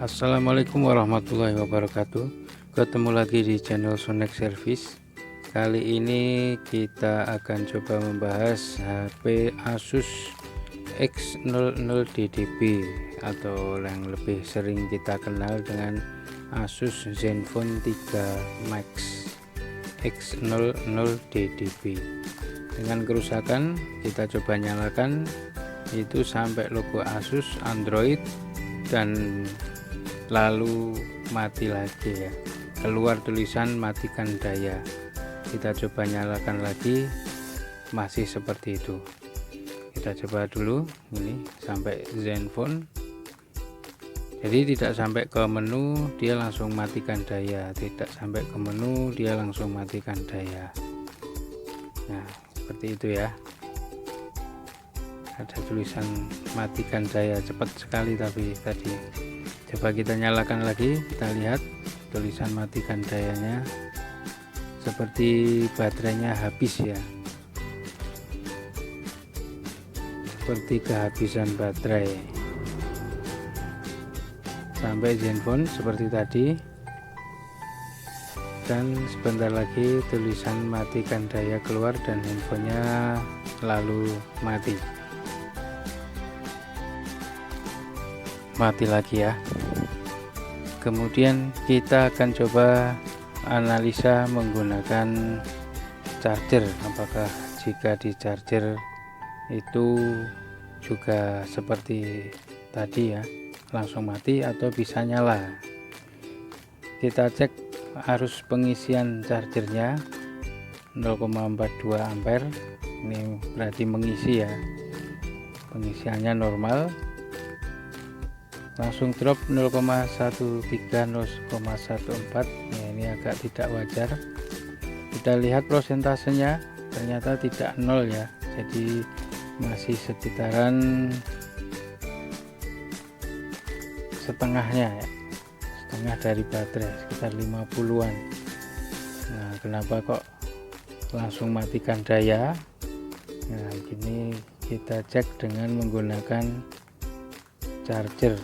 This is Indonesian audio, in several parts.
Assalamualaikum warahmatullahi wabarakatuh. Ketemu lagi di channel Sonek Service. Kali ini kita akan coba membahas HP Asus X00DDB atau yang lebih sering kita kenal dengan Asus Zenfone 3 Max X00DDB. Dengan kerusakan, kita coba nyalakan, itu sampai logo Asus, Android, dan lalu mati lagi ya, keluar tulisan matikan daya. Kita coba nyalakan lagi, masih seperti itu. Kita coba dulu, ini sampai Zenfone, jadi tidak sampai ke menu dia langsung matikan daya, tidak sampai ke menu dia langsung matikan daya. Nah seperti itu ya, ada tulisan matikan daya, cepat sekali. Tapi tadi coba kita nyalakan lagi, kita lihat tulisan matikan dayanya, seperti baterainya habis ya, seperti kehabisan baterai. Sampai Zenfone seperti tadi, dan sebentar lagi tulisan matikan daya keluar dan handphonenya lalu mati lagi ya. Kemudian kita akan coba analisa menggunakan charger, apakah jika di charger itu juga seperti tadi ya, langsung mati atau bisa nyala. Kita cek arus pengisian chargernya 0,42 ampere, ini berarti mengisi ya, pengisiannya normal. Langsung drop 0,13, 0,14 ya, ini agak tidak wajar. Kita lihat prosentasenya, ternyata tidak nol ya, jadi masih sekitaran setengahnya ya, setengah dari baterai, sekitar 50-an. Nah kenapa kok langsung matikan daya? Nah gini, kita cek dengan menggunakan charger.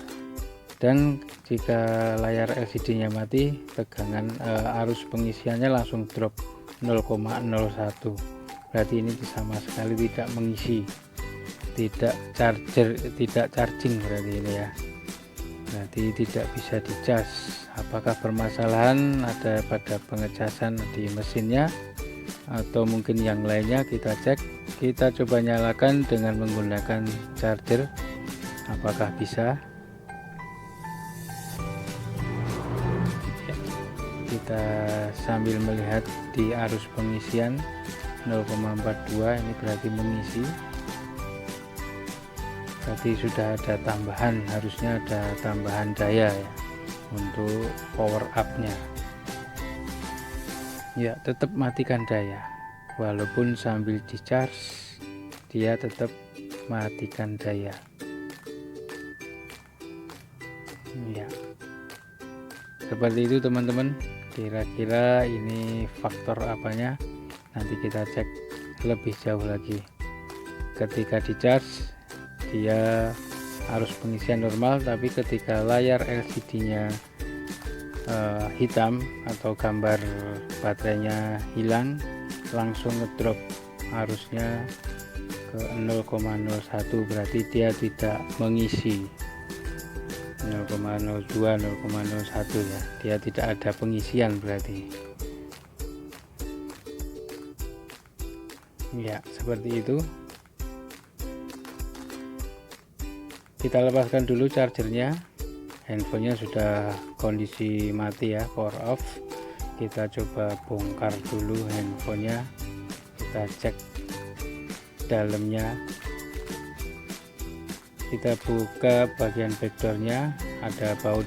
Dan jika layar LCD nya mati, tegangan arus pengisiannya langsung drop 0,01, berarti ini sama sekali tidak mengisi, tidak charging berarti ini ya, berarti tidak bisa dicas. Apakah permasalahan ada pada pengecasan di mesinnya atau mungkin yang lainnya? Kita cek, kita coba nyalakan dengan menggunakan charger, apakah bisa. Kita sambil melihat di arus pengisian 0,42, ini berarti mengisi, berarti sudah ada tambahan, harusnya ada tambahan daya ya untuk power up nya ya. Tetap matikan daya, walaupun sambil di charge dia tetap matikan daya ya. Seperti itu teman-teman, kira-kira ini faktor apanya, nanti kita cek lebih jauh lagi. Ketika di charge dia arus pengisian normal, tapi ketika layar LCD nya hitam atau gambar baterainya hilang, langsung ngedrop arusnya ke 0,01, berarti dia tidak mengisi. 0,02, 0,01 ya, dia tidak ada pengisian berarti ya. Seperti itu, kita lepaskan dulu chargernya, handphonenya sudah kondisi mati ya, power off. Kita coba bongkar dulu handphonenya, kita cek dalamnya. Kita buka bagian backdoornya, ada baut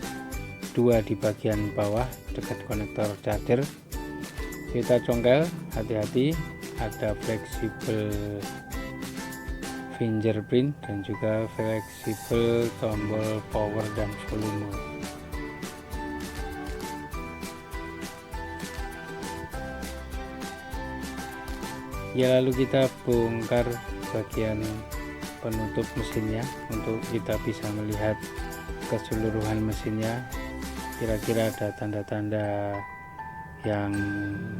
2 di bagian bawah dekat konektor charger. Kita congkel, hati-hati, ada fleksibel fingerprint dan juga fleksibel tombol power dan volume. Ya lalu kita bongkar bagian penutup mesinnya untuk kita bisa melihat keseluruhan mesinnya, kira-kira ada tanda-tanda yang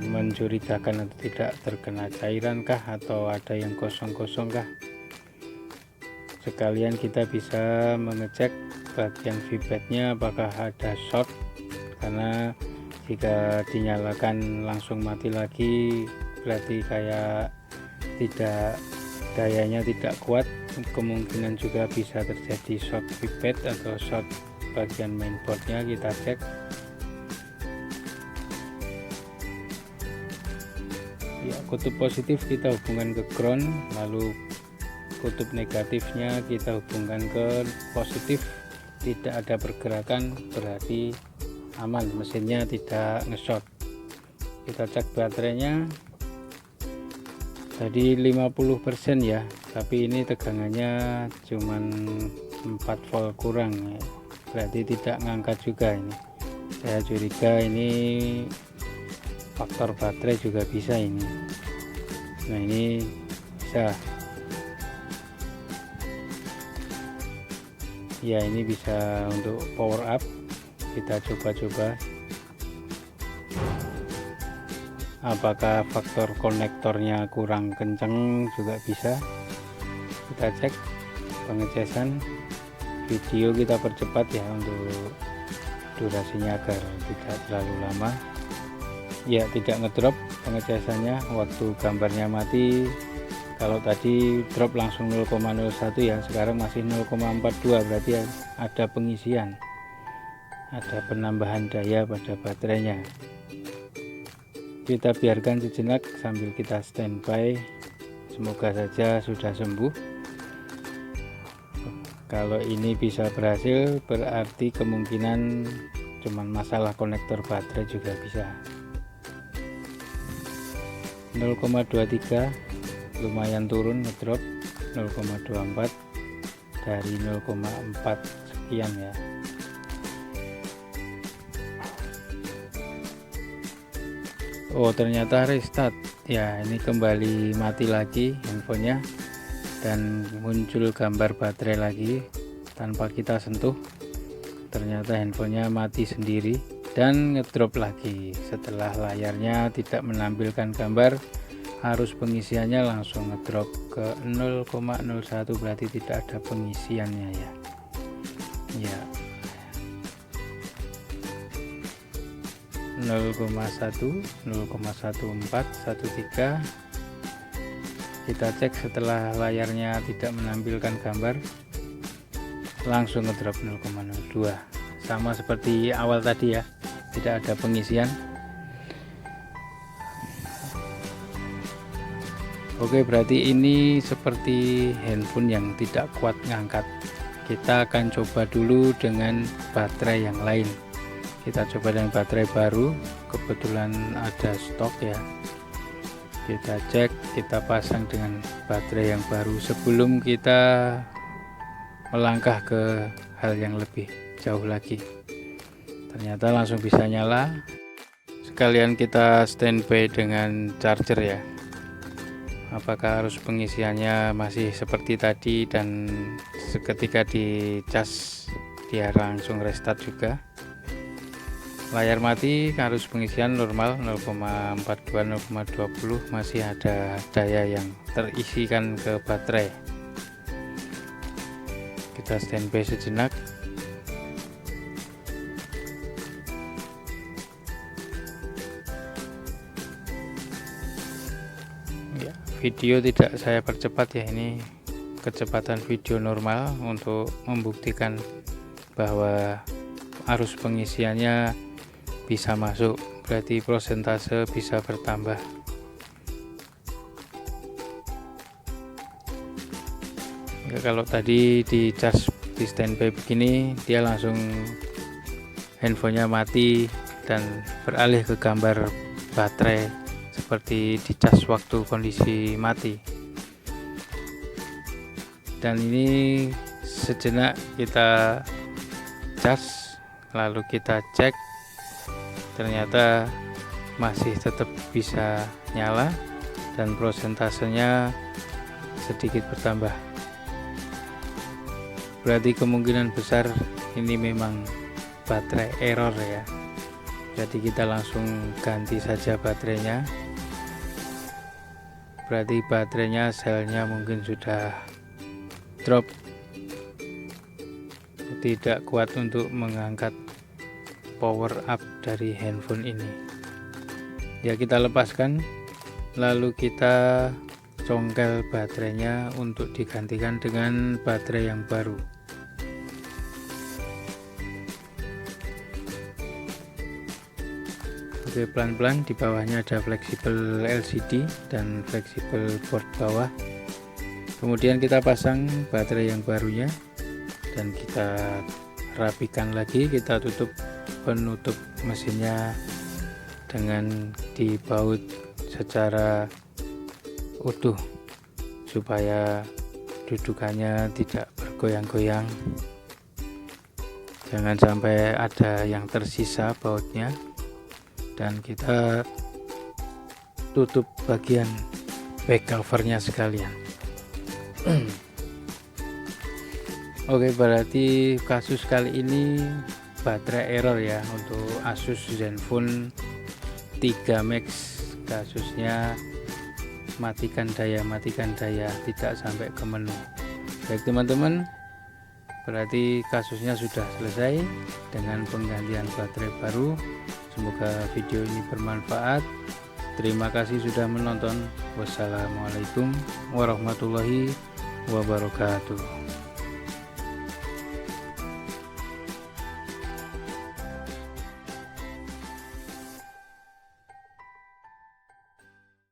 mencurigakan atau tidak, terkena cairan kah atau ada yang kosong-kosong kah. Sekalian kita bisa mengecek bagian V-pednya apakah ada short, karena jika dinyalakan langsung mati lagi berarti kayak dayanya tidak kuat. Kemungkinan juga bisa terjadi short V-ped atau short bagian mainboardnya. Kita cek ya, kutub positif kita hubungkan ke ground, lalu kutub negatifnya kita hubungkan ke positif. Tidak ada pergerakan berarti aman, mesinnya tidak nge-short. Kita cek baterainya tadi 50% ya, tapi ini tegangannya cuman 4 volt kurang ya. Berarti tidak ngangkat juga ini. Saya curiga ini faktor baterai juga bisa ini. Nah, ini bisa ya, ini bisa untuk power up. Kita coba-coba apakah faktor konektornya kurang kencang, juga bisa. Kita cek pengecasan. Video kita percepat ya untuk durasinya agar tidak terlalu lama. Ya, tidak ngedrop pengecasannya waktu gambarnya mati. Kalau tadi drop langsung 0,01 ya, sekarang masih 0,42, berarti ada pengisian, ada penambahan daya pada baterainya. Kita biarkan sejenak sambil kita standby. Semoga saja sudah sembuh. Kalau ini bisa berhasil berarti kemungkinan cuman masalah konektor baterai juga bisa. 0,23 lumayan turun, ngedrop 0,24 dari 0,4 sekian ya. Oh, ternyata restart ya, ini kembali mati lagi handphonenya dan muncul gambar baterai lagi tanpa kita sentuh. Ternyata handphonenya mati sendiri dan ngedrop lagi setelah layarnya tidak menampilkan gambar. Arus pengisiannya langsung ngedrop ke 0,01, berarti tidak ada pengisiannya ya. Ya, 0,1, 0,1413. Kita cek setelah layarnya tidak menampilkan gambar, langsung ngedrop 0,02, sama seperti awal tadi ya, tidak ada pengisian. Oke, berarti ini seperti handphone yang tidak kuat ngangkat. Kita akan coba dulu dengan baterai yang lain. Kita coba dengan baterai baru, kebetulan ada stok ya. Kita cek, kita pasang dengan baterai yang baru sebelum kita melangkah ke hal yang lebih jauh lagi. Ternyata langsung bisa nyala. Sekalian kita standby dengan charger ya. Apakah arus pengisiannya masih seperti tadi dan seketika dicas dia langsung restart juga. Layar mati, arus pengisian normal 0,42, 0,20, masih ada daya yang terisikan ke baterai. Kita standby sejenak. Ya, video tidak saya percepat ya, ini kecepatan video normal untuk membuktikan bahwa arus pengisiannya bisa masuk, berarti prosentase bisa bertambah. Ya, kalau tadi di charge di standby begini, dia langsung handphonenya mati dan beralih ke gambar baterai seperti di charge waktu kondisi mati. Dan ini sejenak kita charge, lalu kita cek, ternyata masih tetap bisa nyala dan prosentasenya sedikit bertambah. Berarti kemungkinan besar ini memang baterai error ya, jadi kita langsung ganti saja baterainya. Berarti baterainya, selnya mungkin sudah drop, tidak kuat untuk mengangkat power up dari handphone ini. Ya, kita lepaskan, lalu kita congkel baterainya untuk digantikan dengan baterai yang baru. Oke, pelan-pelan. Di bawahnya ada fleksibel LCD dan fleksibel port bawah. Kemudian kita pasang baterai yang barunya dan kita rapikan lagi. Kita tutup penutup mesinnya dengan dibaut secara utuh supaya dudukannya tidak bergoyang-goyang. Jangan sampai ada yang tersisa bautnya. Dan kita tutup bagian back covernya sekalian. Oke, berarti kasus kali ini baterai error ya untuk Asus Zenfone 3 Max. Kasusnya matikan daya tidak sampai ke menu. Baik teman-teman, berarti kasusnya sudah selesai dengan penggantian baterai baru. Semoga video ini bermanfaat. Terima kasih sudah menonton. Wassalamualaikum warahmatullahi wabarakatuh.